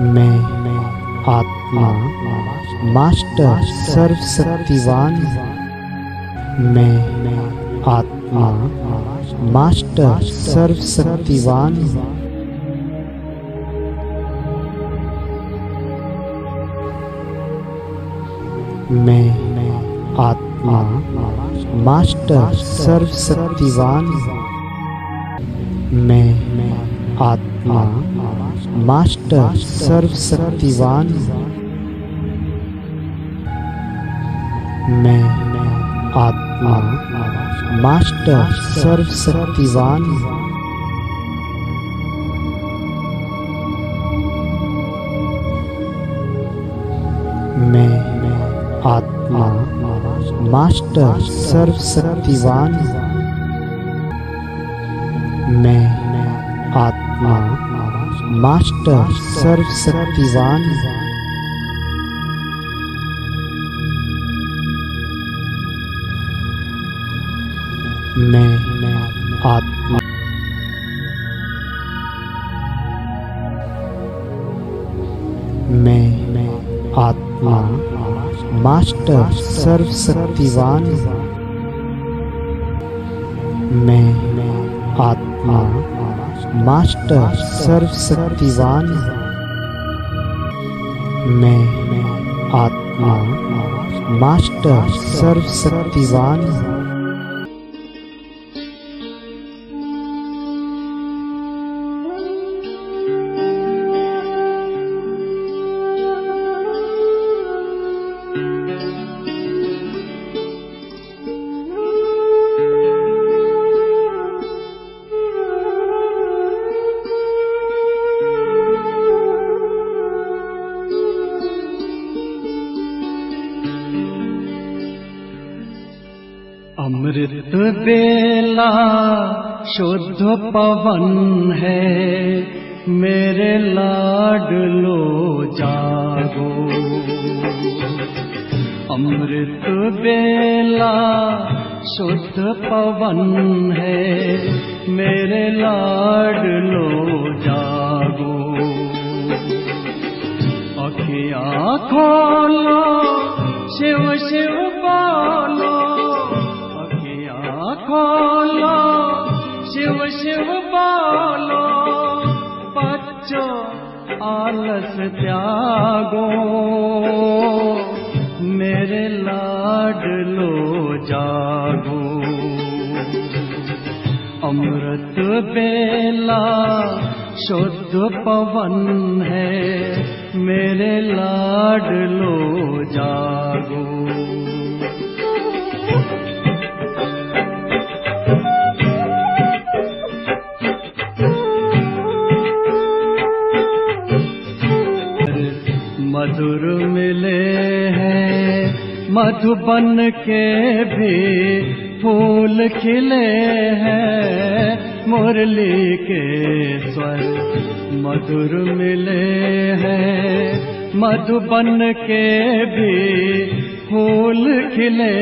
मैं आत्मा मास्टर सर्वशक्तिवान। मैं आत्मा मास्टर सर्वशक्तिवान। मैं आत्मा मास्टर सर्वशक्तिवान। मैं आत्मा मास्टर सर्वशक्तिवान। मैं आत्मा मास्टर सर्वशक्तिवान। मैं आत्मा मास्टर सर्वशक्तिवान। मैं आत्मा मास्टर सर्वशक्तिवान। मैं आत्मा मैं आत्मा मास्टर सर्वशक्तिवान। मैं आत्मा मास्टर सर्वशक्तिवान। मैं आत्मा मास्टर सर्वशक्तिवान। अमृत बेला शुद्ध पवन है, मेरे लाडलो जागो। अमृत बेला शुद्ध पवन है, मेरे लाडलो जागो। अखियाँ खोलो, शिव शिव बोलो। खोलो, शिव शिव बोलो। बच्चों आलस त्यागो, मेरे लाडलो जागो। अमृत बेला शुद्ध पवन है, मेरे लाडलो जागो। मधुर मिले हैं मधुबन के भी फूल खिले हैं, मुरली के स्वर मधुर मिले हैं। मधुबन के भी फूल खिले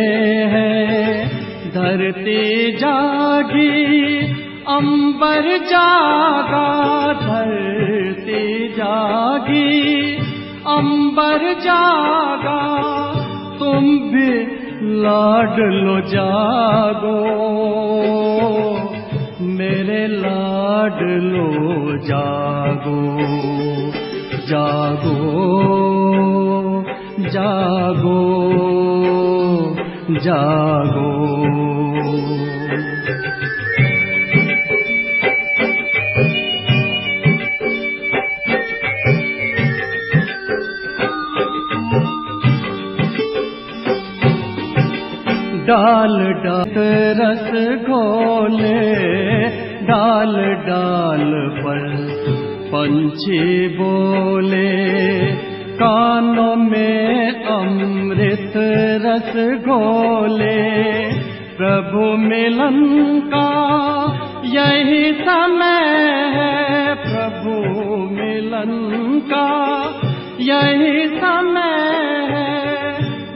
हैं, धरती जागी अंबर जागा। धरती जागी अंबर जागा, तुम भी लाडलो जागो, मेरे लाडलो जागो। जागो जागो जागो। डाल डाल रस घोले, डाल डाल पर पंछी बोले। कानों में अमृत रस घोले, प्रभु मिलन का यही समय है। प्रभु मिलन का यही समय है,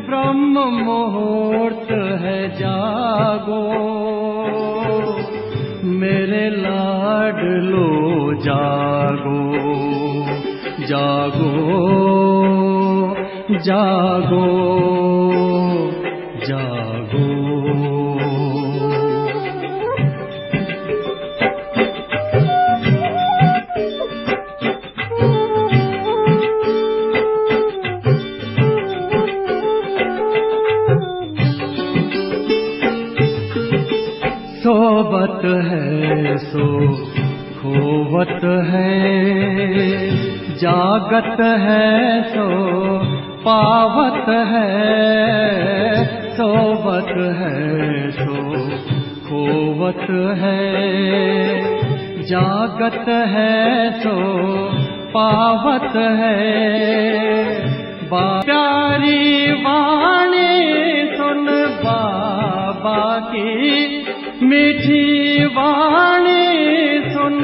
ब्रह्म मुहूर्त है जागो, मेरे लाडलो जागो। जागो जागो जागो। सोवत है सो खोवत है, जागत है सो पावत है। सोवत है सो खोवत है, जागत है सो पावत है। प्यारी वाणी सुन बाबा की, मीठी वाणी सुन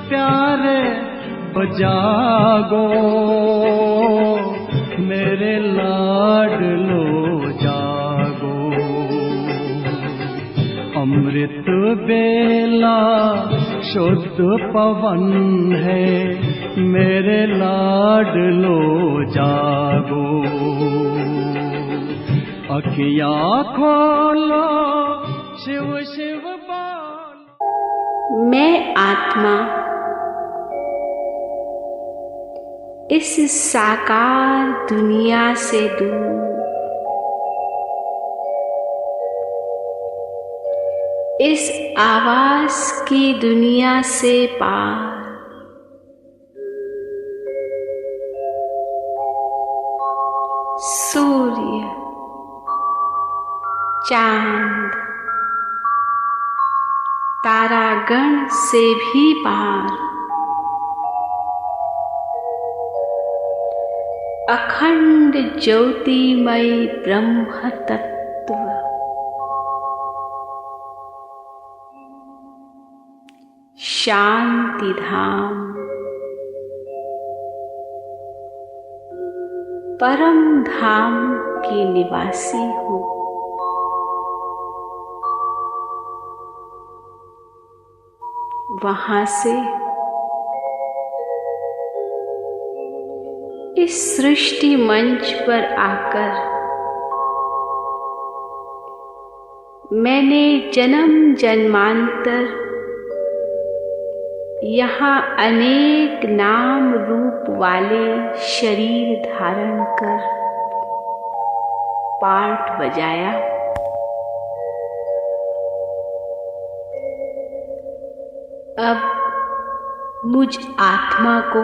प्यारे जागो मेरे लाडलो जागो। अमृत बेला शुद्ध पवन है, मेरे लाडलो जागो। अखियाँ खोलो शिव शिव बोलो। मैं आत्मा इस साकार दुनिया से दूर, इस आवाज की दुनिया से पार, सूर्य चांद तारागण से भी पार, अखंड ज्योतिमय ब्रह्म तत्व, शांति धाम, परम धाम की निवासी हूँ। वहां से इस सृष्टि मंच पर आकर मैंने जन्म जन्मांतर यहाँ अनेक नाम रूप वाले शरीर धारण कर पार्ट बजाया। अब मुझ आत्मा को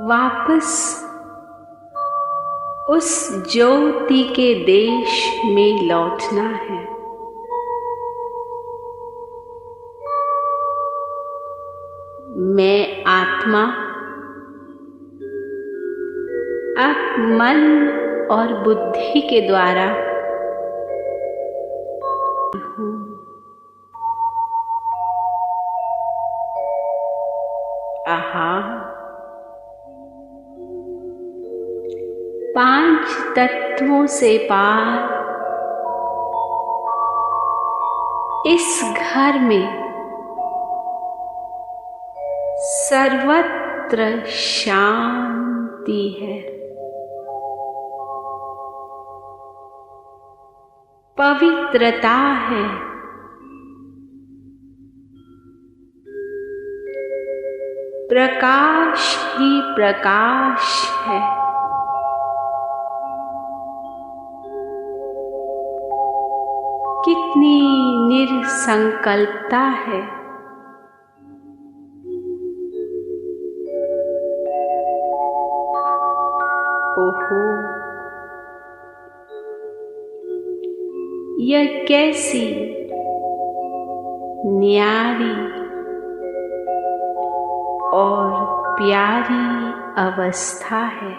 वापस उस ज्योति के देश में लौटना है। मैं आत्मा अब मन और बुद्धि के द्वारा हूँ। आहा, 5 तत्वों से पार इस घर में सर्वत्र शांति है, पवित्रता है, प्रकाश ही प्रकाश है। कितनी निरसंकल्पता है। ओहो, यह कैसी न्यारी और प्यारी अवस्था है।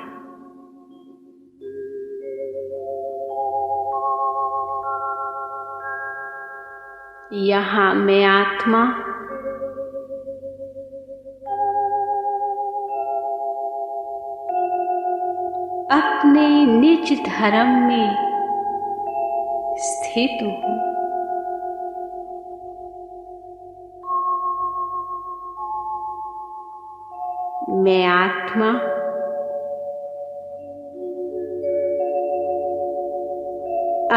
यहाँ मैं आत्मा अपने निज धर्म में स्थित हूँ। मैं आत्मा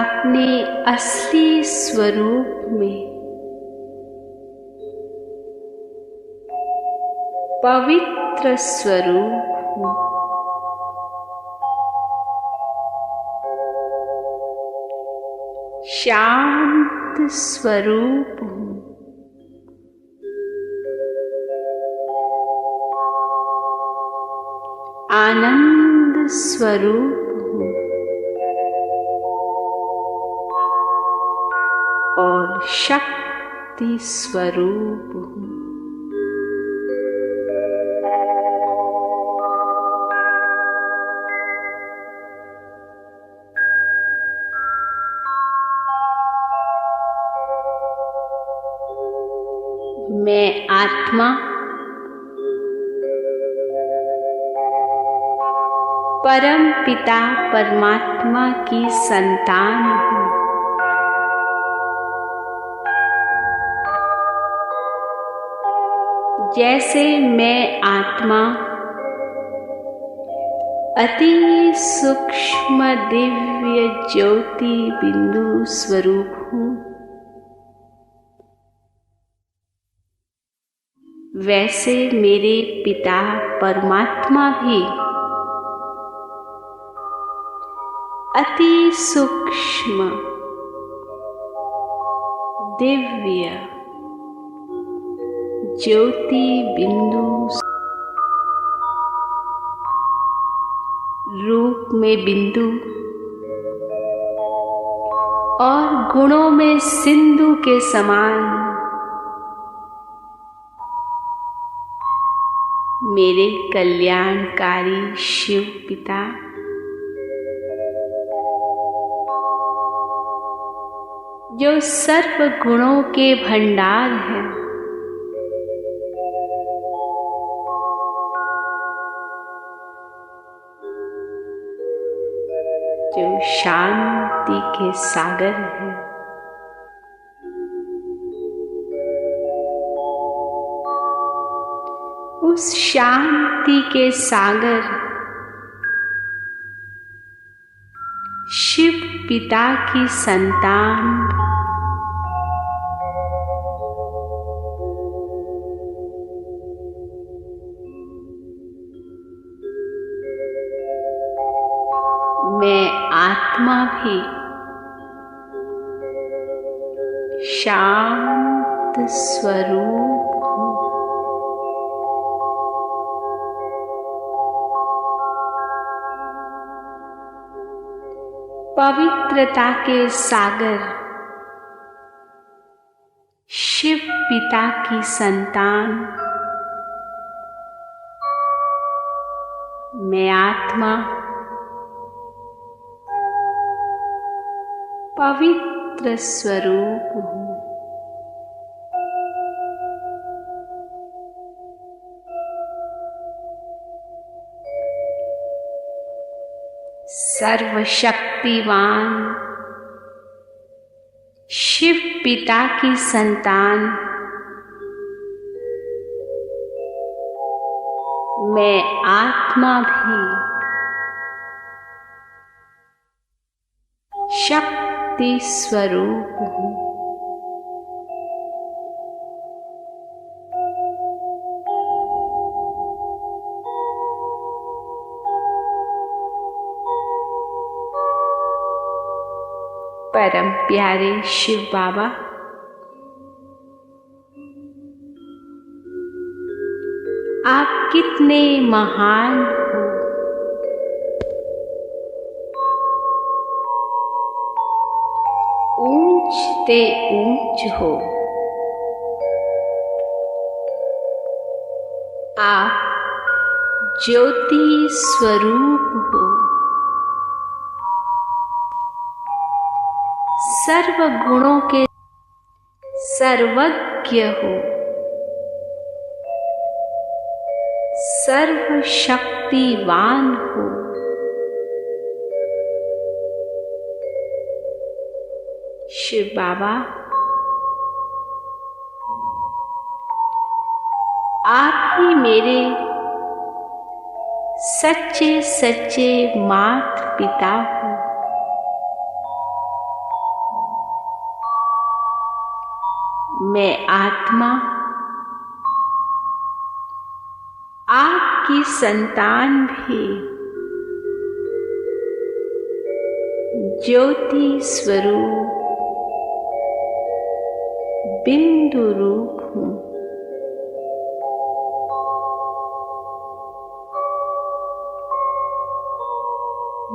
अपने असली स्वरूप में पवित्र स्वरूप हूँ। शांत स्वरूप हूँ। आनंद स्वरूप हूँ और शक्ति स्वरूप हूँ। मैं आत्मा परम पिता परमात्मा की संतान हूँ। जैसे मैं आत्मा अति सूक्ष्म दिव्य ज्योति बिंदु स्वरूप हूँ, वैसे मेरे पिता परमात्मा भी अति सूक्ष्म दिव्य ज्योति बिंदु रूप में बिंदु और गुणों में सिंधु के समान मेरे कल्याणकारी शिव पिता जो सर्व गुणों के भंडार है, जो शांति के सागर है, उस शांति के सागर शिव पिता की संतान मैं आत्मा भी शांत स्वरूप हूँ। पवित्रता के सागर शिव पिता की संतान मैं आत्मा पवित्र स्वरूप हूँ। सर्वशक्तिवान शिव पिता की संतान मैं आत्मा भी शक्ति स्वरूप हूँ। परम प्यारे शिव बाबा, आप कितने महान हो। ऊंच ते ऊंच हो। आप ज्योति स्वरूप हो। सर्व गुणों के सर्वज्ञ हो। सर्व शक्तिवान हो। शिव बाबा, आप ही मेरे सच्चे सच्चे माता पिता हो। मैं आत्मा आपकी संतान भी ज्योति स्वरूप बिंदु रूप हूँ।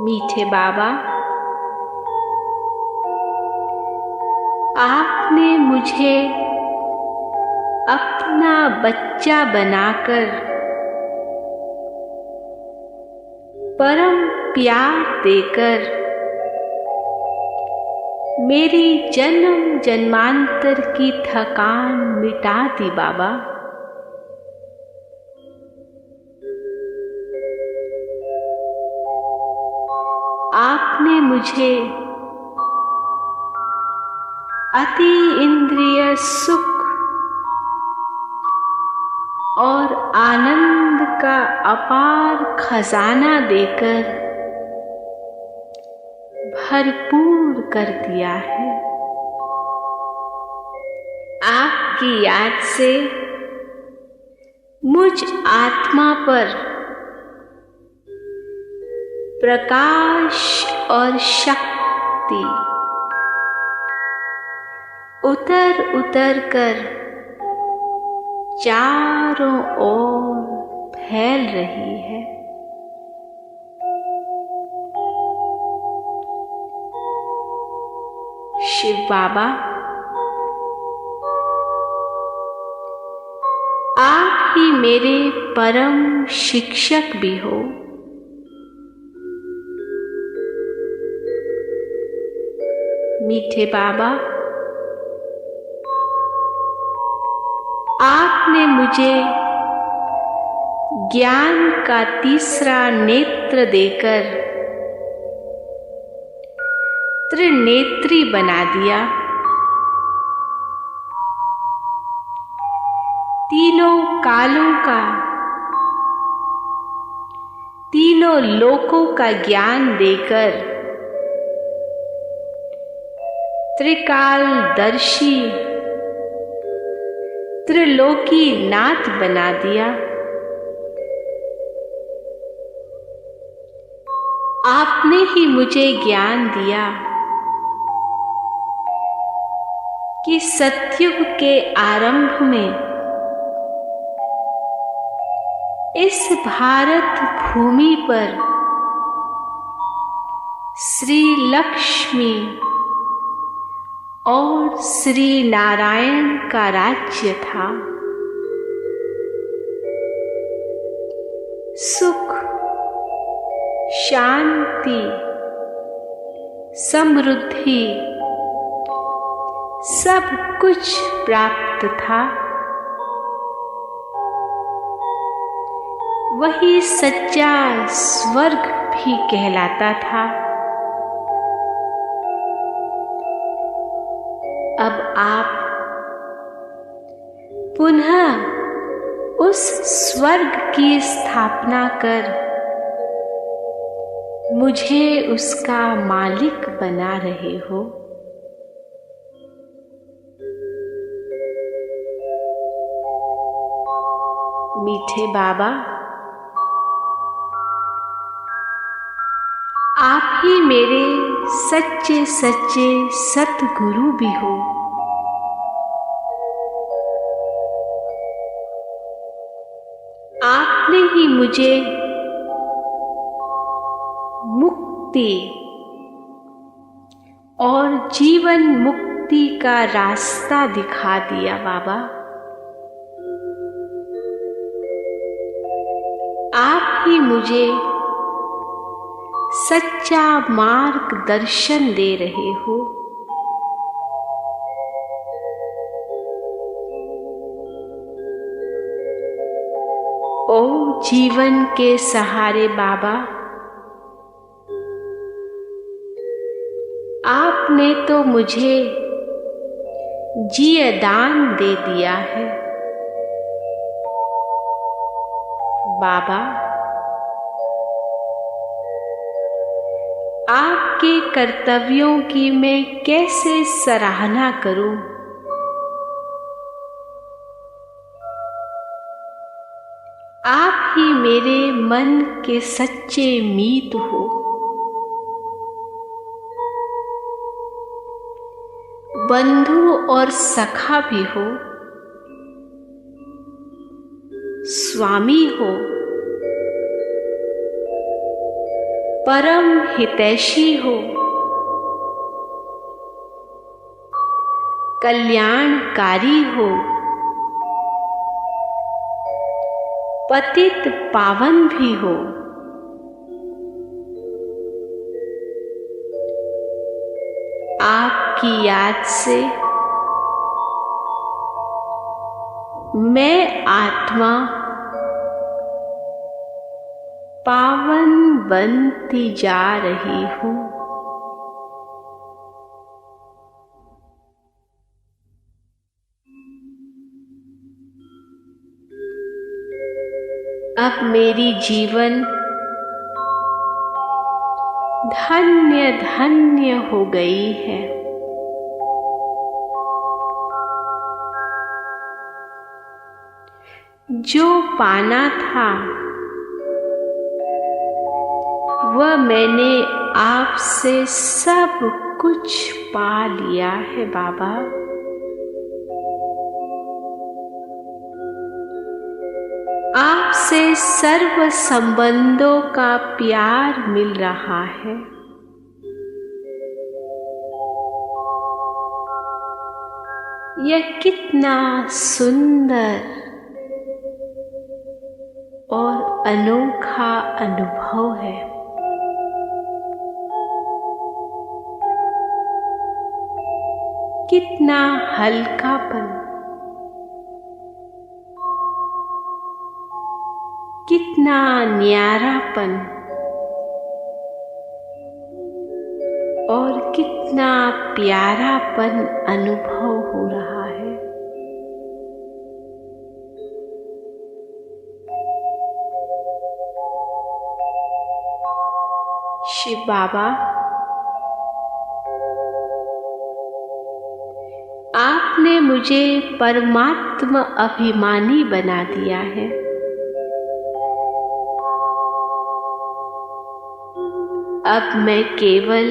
मीठे बाबा, आपने मुझे अपना बच्चा बनाकर परम प्यार देकर मेरी जन्म जन्मांतर की थकान मिटा दी बाबा। आपने मुझे अति इंद्रिय सुख और आनंद का अपार खजाना देकर भरपूर कर दिया है। आपकी याद से मुझ आत्मा पर प्रकाश और शक्ति उतर उतर कर चारों ओर फैल रही है। शिव बाबा, आप ही मेरे परम शिक्षक भी हो। मीठे बाबा, आपने मुझे ज्ञान का तीसरा नेत्र देकर त्रिनेत्री बना दिया। तीनों कालों का, तीनों लोकों का ज्ञान देकर त्रिकालदर्शी त्रिलोकी नाथ बना दिया। आपने ही मुझे ज्ञान दिया कि सतयुग के आरंभ में इस भारत भूमि पर श्री लक्ष्मी और श्री नारायण का राज्य था। सुख, शांति, समृद्धि सब कुछ प्राप्त था। वही सच्चा स्वर्ग भी कहलाता था। अब आप पुनः उस स्वर्ग की स्थापना कर मुझे उसका मालिक बना रहे हो। मीठे बाबा, आप ही मेरे सच्चे सच्चे सतगुरु भी हो। आपने ही मुझे मुक्ति और जीवन मुक्ति का रास्ता दिखा दिया बाबा। आप ही मुझे सच्चा मार्गदर्शन दे रहे हो। ओ जीवन के सहारे बाबा, आपने तो मुझे जीवदान दे दिया है। बाबा, आपके कर्तव्यों की मैं कैसे सराहना करूं? आप ही मेरे मन के सच्चे मीत हो। बंधु और सखा भी हो, स्वामी हो, परम हितैषी हो, कल्याणकारी हो, पतित पावन भी हो। आपकी याद से मैं आत्मा पावन बनती जा रही हूँ। अब मेरी जीवन धन्य धन्य हो गई है। जो पाना था वह मैंने आपसे सब कुछ पा लिया है बाबा। आपसे सर्व संबंधों का प्यार मिल रहा है। यह कितना सुंदर और अनोखा अनुभव है। कितना हल्कापन, कितना न्यारापन और कितना प्यारापन अनुभव हो रहा है। शिव बाबा, आपने मुझे परमात्मा अभिमानी बना दिया है। अब मैं केवल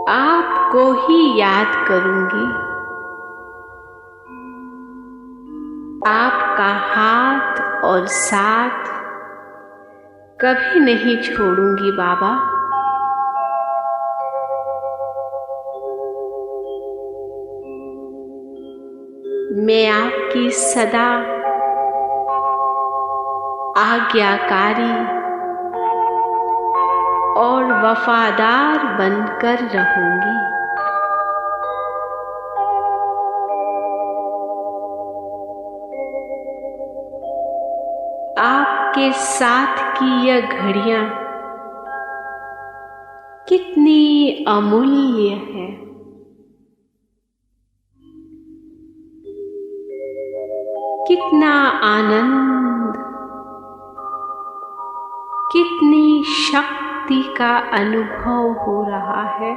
आपको ही याद करूंगी। आपका हाथ और साथ कभी नहीं छोड़ूंगी बाबा। मैं आपकी सदा आज्ञाकारी और वफादार बनकर रहूंगी। आपके साथ की यह घड़ियां कितनी अमूल्य है। कितना आनंद, कितनी शक्ति का अनुभव हो रहा है।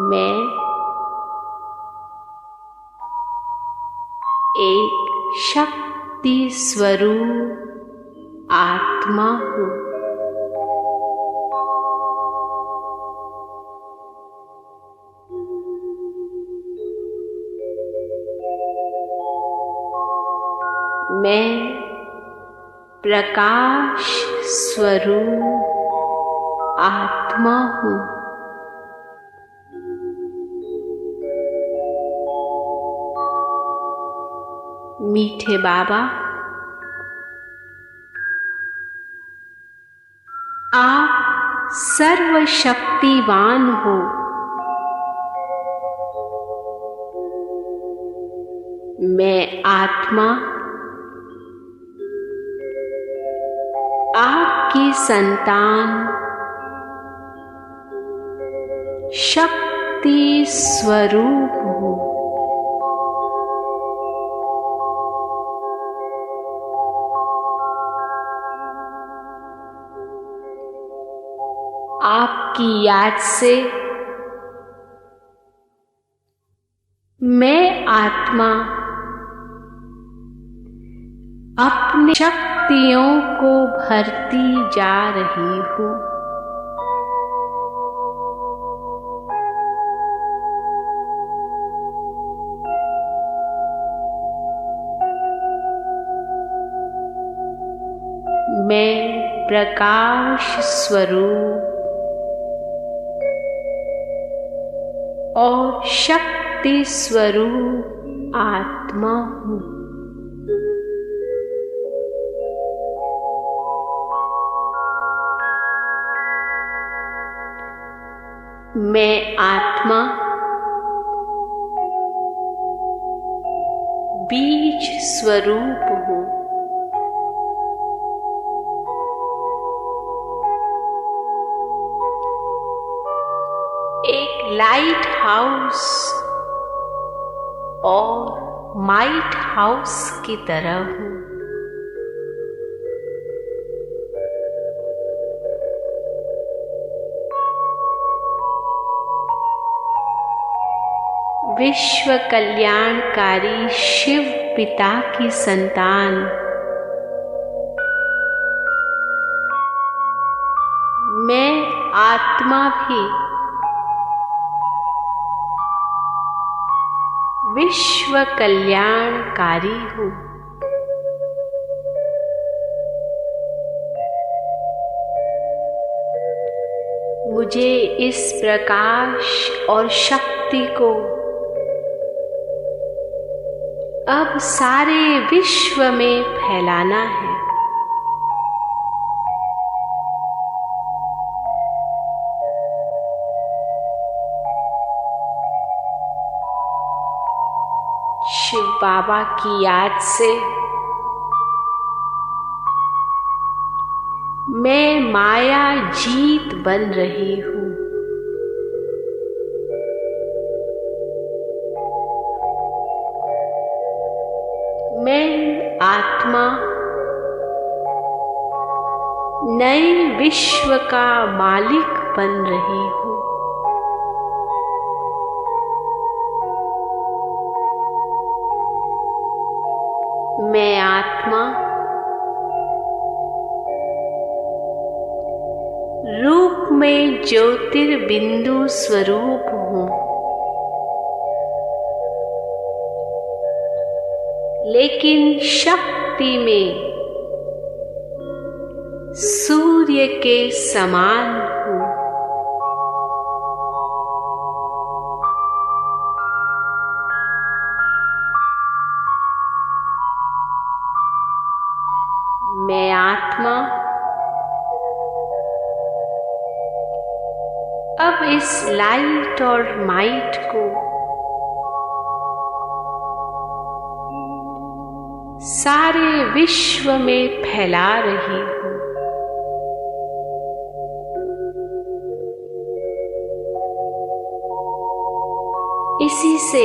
मैं एक शक्ति स्वरूप आत्मा हूँ। मैं प्रकाश स्वरूप आत्मा हूँ। मीठे बाबा, आप सर्वशक्तिवान हो। मैं आत्मा संतान, शक्ति स्वरूप हूँ। आपकी याद से मैं आत्मा अपनी शक्तियों को भरती जा रही हूँ। मैं प्रकाश स्वरूप और शक्ति स्वरूप आत्मा हूँ। मैं आत्मा बीज स्वरूप हूँ। एक लाइट हाउस और माइट हाउस की तरह हूँ। विश्व कल्याणकारी शिव पिता की संतान, मैं आत्मा भी विश्व कल्याणकारी हूँ। मुझे इस प्रकाश और शक्ति को अब सारे विश्व में फैलाना है। शिव बाबा की याद से मैं माया जीत बन रही हूँ। मैं आत्मा नए विश्व का मालिक बन रही हूँ। मैं आत्मा रूप में ज्योतिर्बिंदु स्वरूप हूँ, लेकिन शक्ति में सूर्य के समान हूँ। मैं आत्मा अब इस लाइट और माइट को सारे विश्व में फैला रही हूँ। इसी से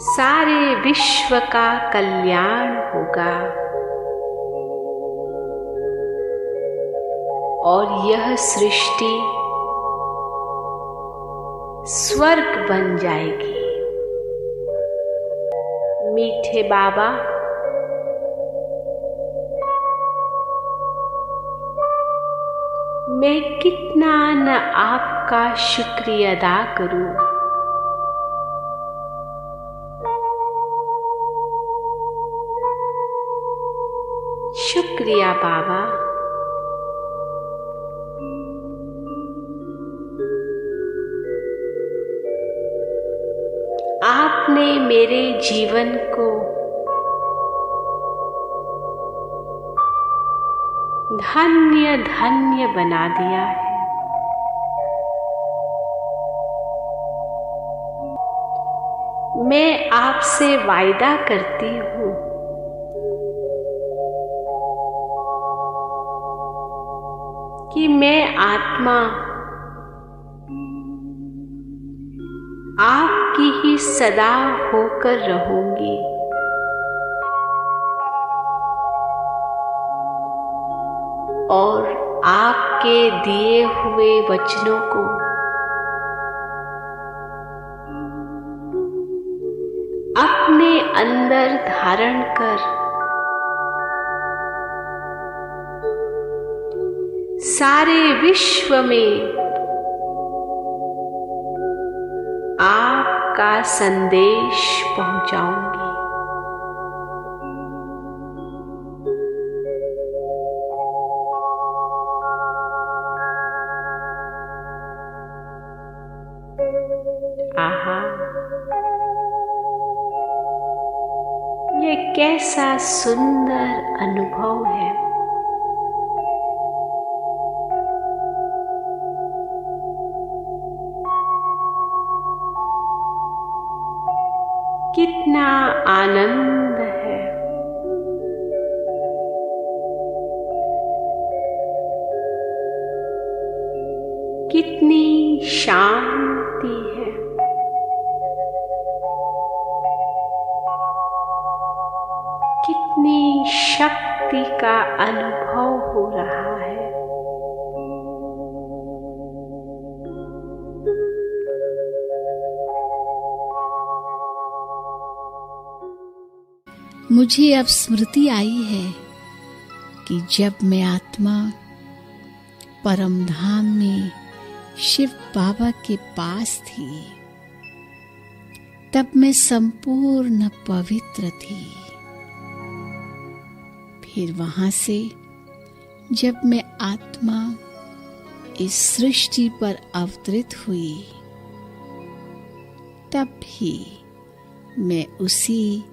सारे विश्व का कल्याण होगा और यह सृष्टि स्वर्ग बन जाएगी। मीठे बाबा, मैं कितना न आपका शुक्रिया अदा करूं। शुक्रिया बाबा। आपने मेरे जीवन को धन्य धन्य बना दिया है। मैं आपसे वायदा करती हूँ कि मैं आत्मा आपकी ही सदा होकर रहूंगी। और आपके दिए हुए वचनों को अपने अंदर धारण कर सारे विश्व में आपका संदेश पहुंचाऊंगी। आहा, ये कैसा सुंदर अनुभव है। कितना आनंद है। कितनी शांति है। कितनी शक्ति का अनुभव हो रहा है। मुझे अब स्मृति आई है कि जब मैं आत्मा परम धाम में शिव बाबा के पास थी, तब मैं संपूर्ण पवित्र थी। फिर वहां से जब मैं आत्मा इस सृष्टि पर अवतरित हुई, तब भी मैं उसी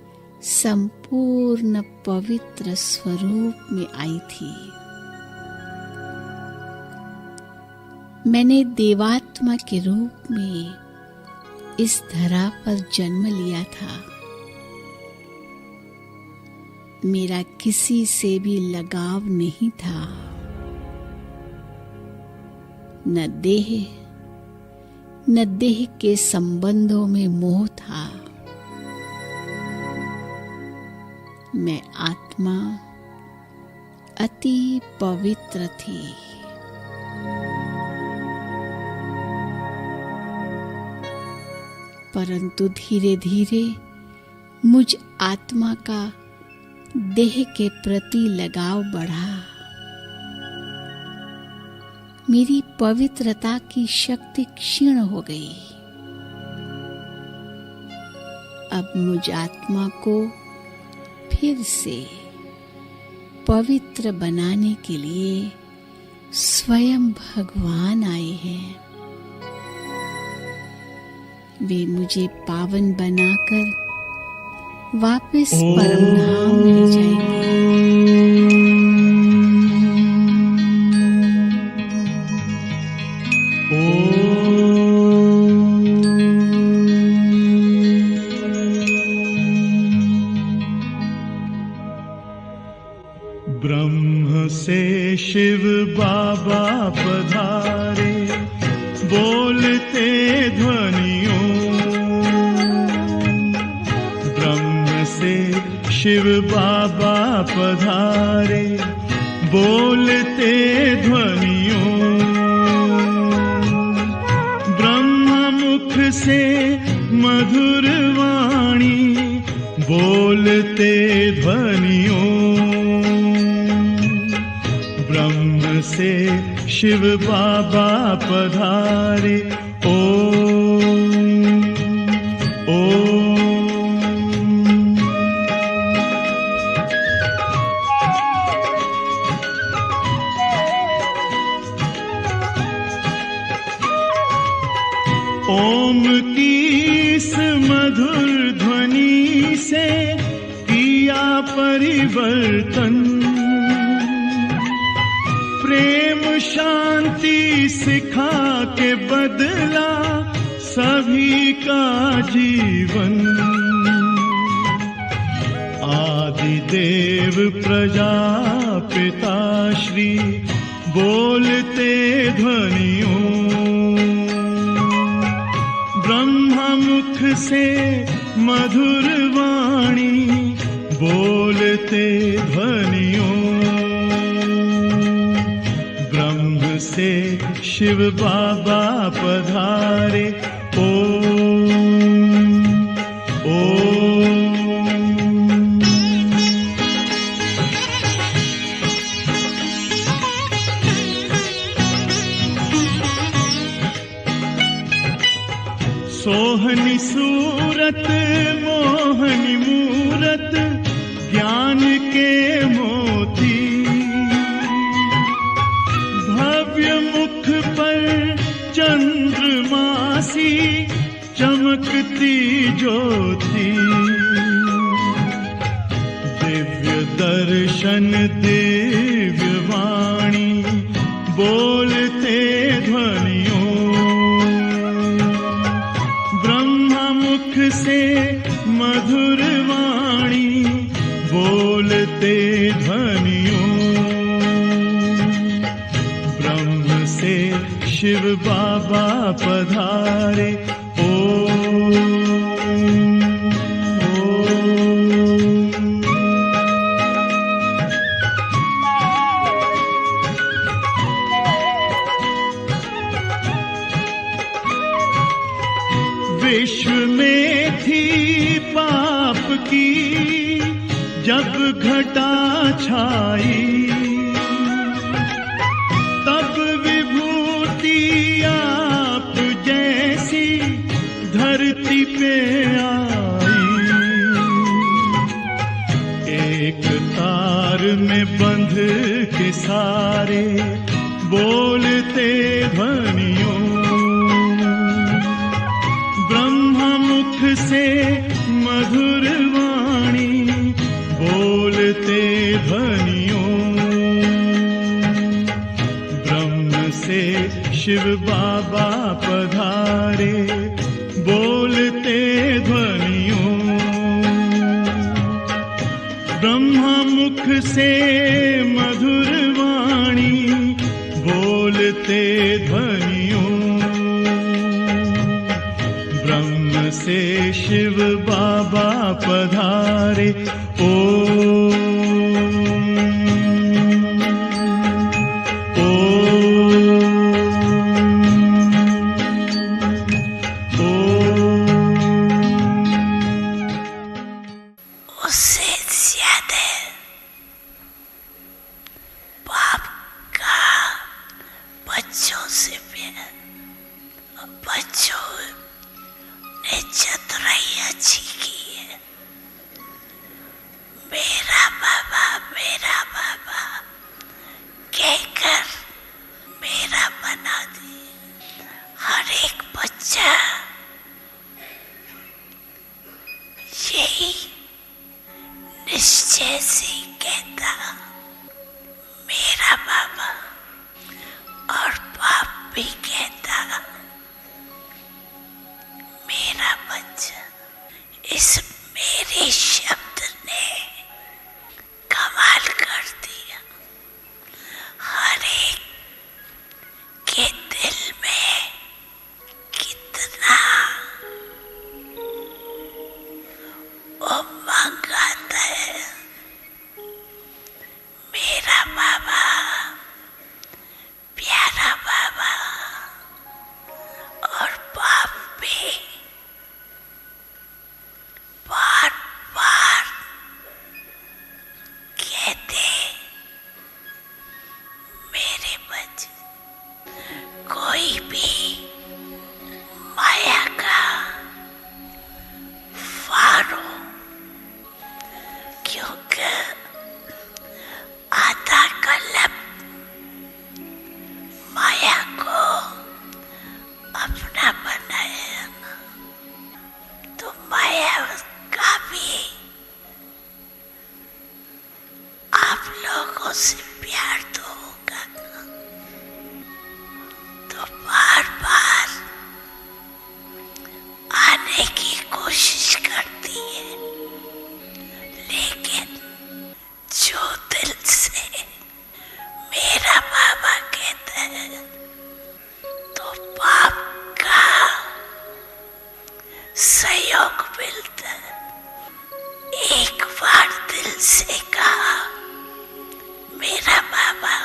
संपूर्ण पवित्र स्वरूप में आई थी। मैंने देवात्मा के रूप में इस धरा पर जन्म लिया था। मेरा किसी से भी लगाव नहीं था, न देह के संबंधों में मोह था। मैं आत्मा अति पवित्र थी। परंतु धीरे धीरे मुझ आत्मा का देह के प्रति लगाव बढ़ा। मेरी पवित्रता की शक्ति क्षीण हो गई। अब मुझ आत्मा को फिर से पवित्र बनाने के लिए स्वयं भगवान आए हैं। वे मुझे पावन बनाकर वापस परम धाम ले जाएंगे। ब्रह्म से शिव बाबा पधारे, बोलते ध्वनियों। ब्रह्म से शिव बाबा पधारे, बोलते ध्वनियों। ब्रह्म मुख से मधुर वाणी, बोलते ध्वनियों। ब्रह्म से शिव बाबा पधारे, ओम ओम। ओम की इस मधुर ध्वनि से किया परिवर्तन। प्रेम शांति सिखा के बदला सभी का जीवन। आदिदेव प्रजापिता श्री बोलते बोलते ध्वनियों, ब्रह्मा मुख से मधुर वाणी बोलते ध्वनियों, ब्रह्म से शिव बाबा पधारे। ओम ओम। सोहनी सूरत मोहनी मूरत ज्ञान के मोती, भव्य मुख पर चंद्रमासी चमकती ज्योति, दिव्य दर्शन दिव्य वाणी बोलते ध्वनियों, ब्रह्मा मुख से मधुर वाणी बोलते ध्वनियों, ब्रह्म से शिव बाबा पधारे। ओम ओम। विश्व में थी पाप की जब घटा छाई, तब विभूति आप जैसी धरती पे आई, एक तार में बंध के सारे बोलते ध्वनियों, ब्रह्मा मुख से मधुर वाणी बोलते ध्वनियों, ब्रह्म से शिव बाबा पधारे बोलते ध्वनियों, ब्रह्मा मुख से मधुर वाणी बोलते ध्वनियों, ब्रह्म से शिव बाबा पधारे। ओम उससे ज्यादा बाप का बच्चों से प्यार, बच्चों ने चतुराई अच्छी की है। मेरा बाबा कहकर मेरा बना दी। हर एक बच्चा यही निश्चय से कहता, मेरा बाबा, और बाप भी कहता, मेरा बच्चा। इस मेरे शब्द ने कमाल कर दिया। हर एक के दिल में कितना उमंग आता है। मेरा बाबा, प्यारा बाबा, और बाप भी बार बार कहते, मेरे बच्चे, कोई भी माया का फारो, क्योंकि आधा कल्प माया को अपना बनाया, तो माया का भी आप लोगों से प्यार तो होगा ना। तो बार बार आने की कोशिश करती है, लेकिन जो दिल से मेरा बाबा कहता है, सहयोग मिलता है। एक बार दिल से कहा मेरा बाबा,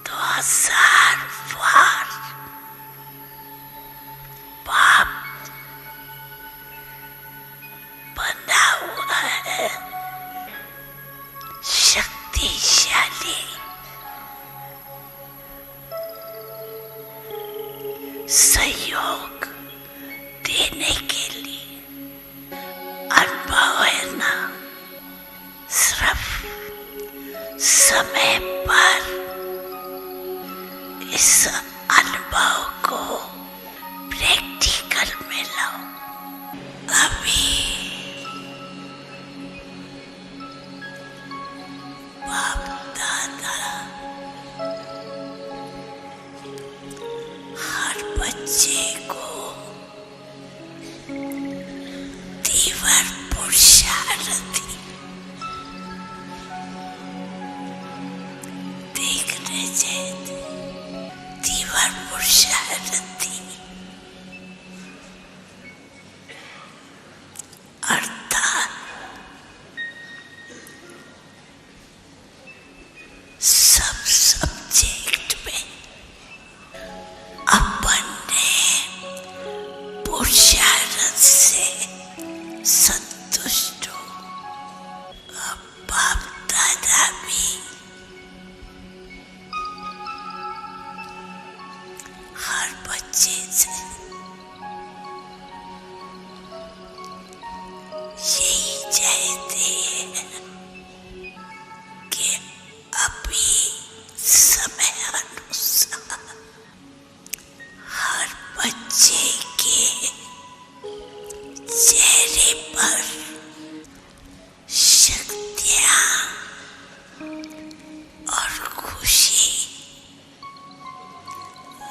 2000 बार बाप बना हुआ है, शक्तिशाली, सहयोग देने के लिए। अनुभव है ना, सिर्फ समय पर इस अनुभव को प्रैक्टिकल में लाओ। अभी बाप दादा हर बच्चे को तीव्र पुरुषार्थी देखने चाहिए। तीव्र पुरुषार्थी अर्थात सब सब्जेक्ट में अपने पुरुषार्थ से संतुष्ट हो। बाप दादा भी हर बच्चे से यही चाहते हैं कि अभी समय अनुसार हर बच्चे के चेहरे पर शक्तियाँ और खुशी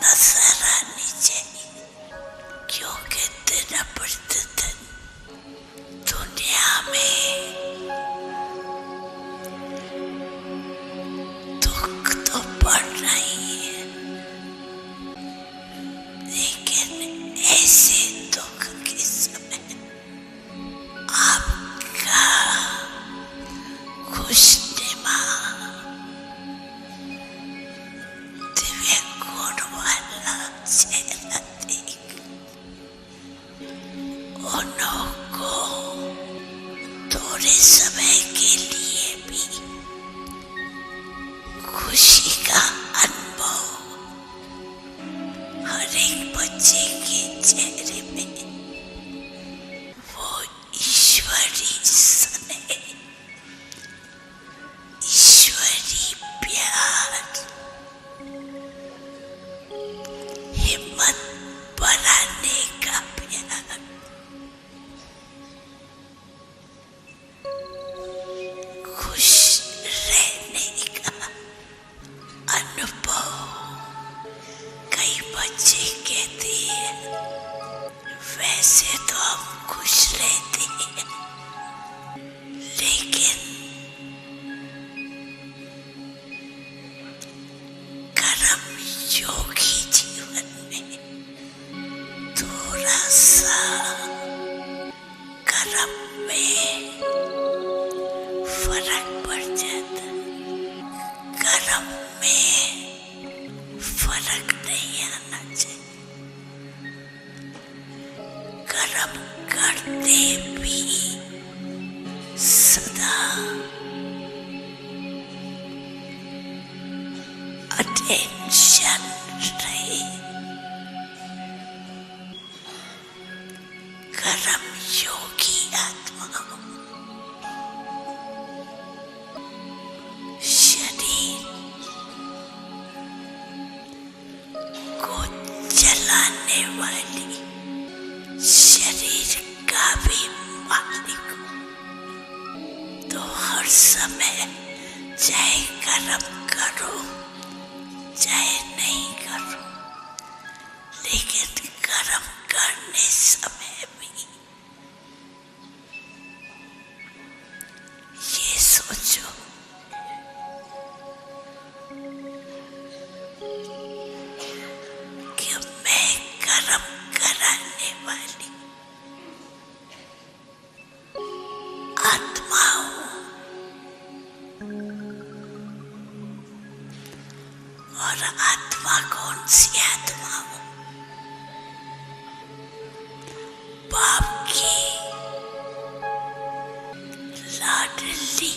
नजर आनी चाहिए, क्योंकि दिन प्रतिदिन दुनिया में दुख तो बढ़ रही है, लेकिन ऐसे दुख के समय आपका खुशनुमा दिव्य गुण वाला चेहरा देख उन्हों को थोड़े समय के लिए भी खुशी का अनुभव हर एक बच्चे के चेहरे में वो ईश्वरी स्नेह, ईश्वरी प्यार, हिम्मत बढ़ाने का प्यार, खुश रहने का अनुभव। कई बच्चे कहते हैं वैसे तो हम खुश रहते हैं, लेकिन कर्म योगी जीवन में थोड़ा सा कर्म में फर्क पड़ जाता। कर्म में फर्क नहीं आना चाहिए। कर्म करते भी सदा अटेंशन रहे। कर्म योगी आत्माओं शरीर को जलाने वाली, शरीर का भी मालिक हो, तो हर समय चाहे कर्म करो चाहे नहीं करो, लेकिन कर्म करने समय भी ये सोचो कि मैं कर्म कराने वाली आत्मा हूं और आत्मा कौन सी आत्मा हूं? बाप की लाडली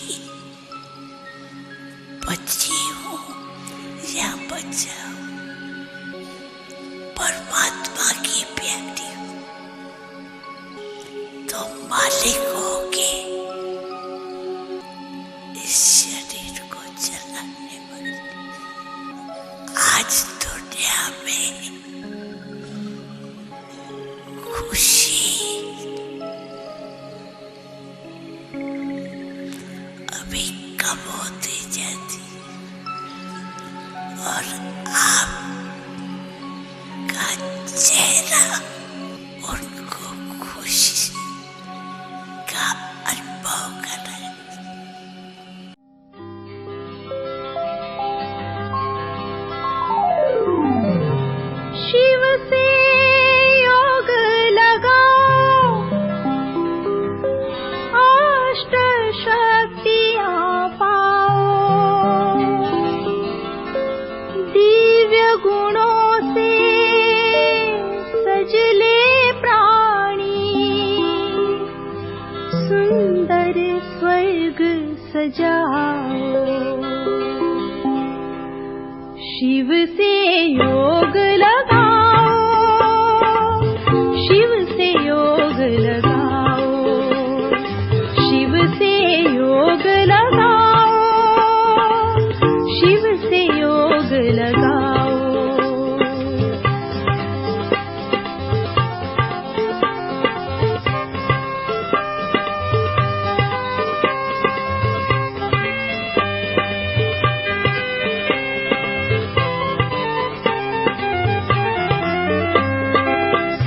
बच्ची हूं या बच्चा हूं? परमात्मा की प्यारी हूं तो मालिक होके इस शरीर को चलाने वाली आज दुनिया में खुशी अभी कम होती जाती और आपका चेहरा उनको खुशी का अनुभव कराए। शिव से योग लगाओ, अष्ट शक्तियाँ पाओ, दिव्य गुणों से सजले प्राणी, सुंदर स्वर्ग सजाओ। शिव से योग लगाओ, शिव से योग लगाओ, शिव से योग लगाओ, शिव से योग लगाओ।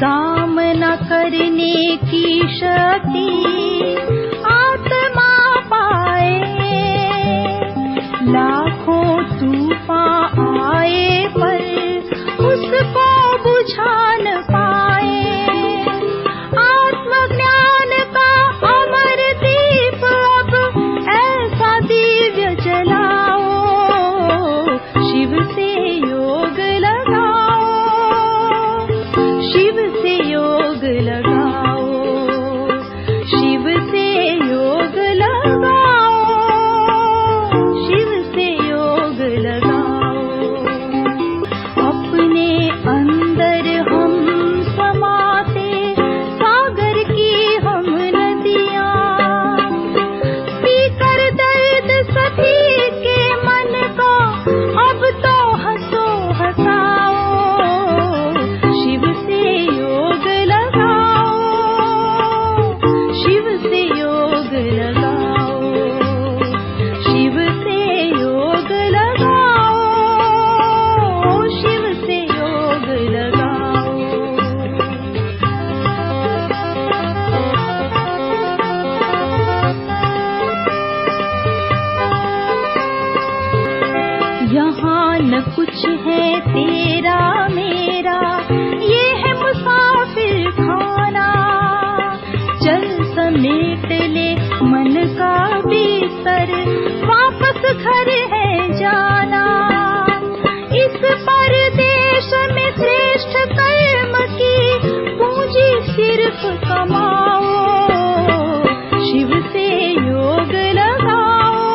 सामना करने की शक्ति आत्मा पाए, लाखों तूफान आए पर उसको बुझा न पाए। आत्मज्ञान का अमर दीप अब ऐसा दिव्य जलाओ, शिव से योग लगाओ, शिव से योग लगाओ, शिव से योग लगाओ, शिव से योग लगाओ। अपने अंदर हम समाते सागर की हम नदियाँ, पीकर दर्द सभी के मन को अब तो हंसो हंसाओ, शिव से योग लगाओ, शिव से योग लगाओ, शिव से योग लगाओ, शिव से योग लगाओ। यहाँ न कुछ है तेरा मेरा, ये है मुसाफिर खाना। चल समेट ले मन का बिस्तर, वापस घर है जाना। इस परदेश में श्रेष्ठ कर्म की पूंजी सिर्फ कमाओ, शिव से योग लगाओ,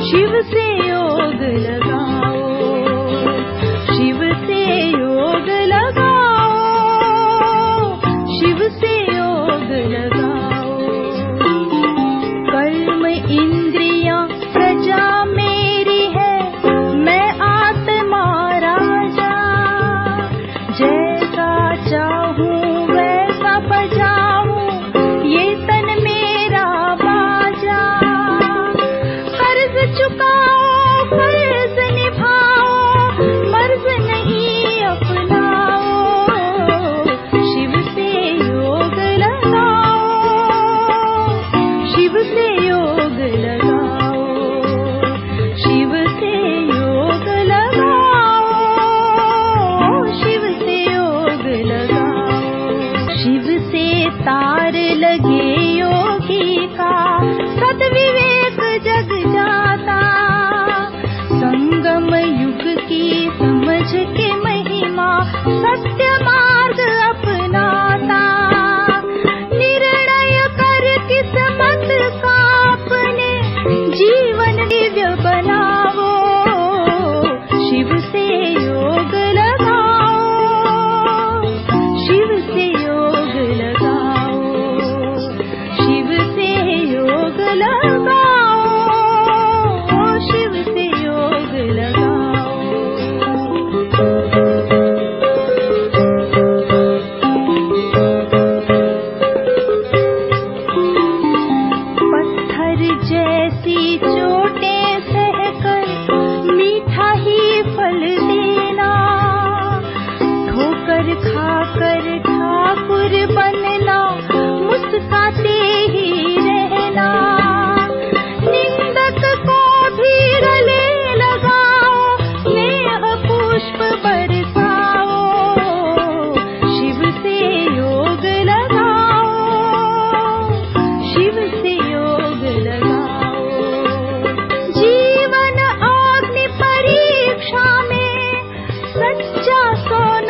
शिव से योग लगाओ, शिव से योग लगाओ, शिव से योग लगाओ। कर्म इंद्रियां प्रजा मेरी सोना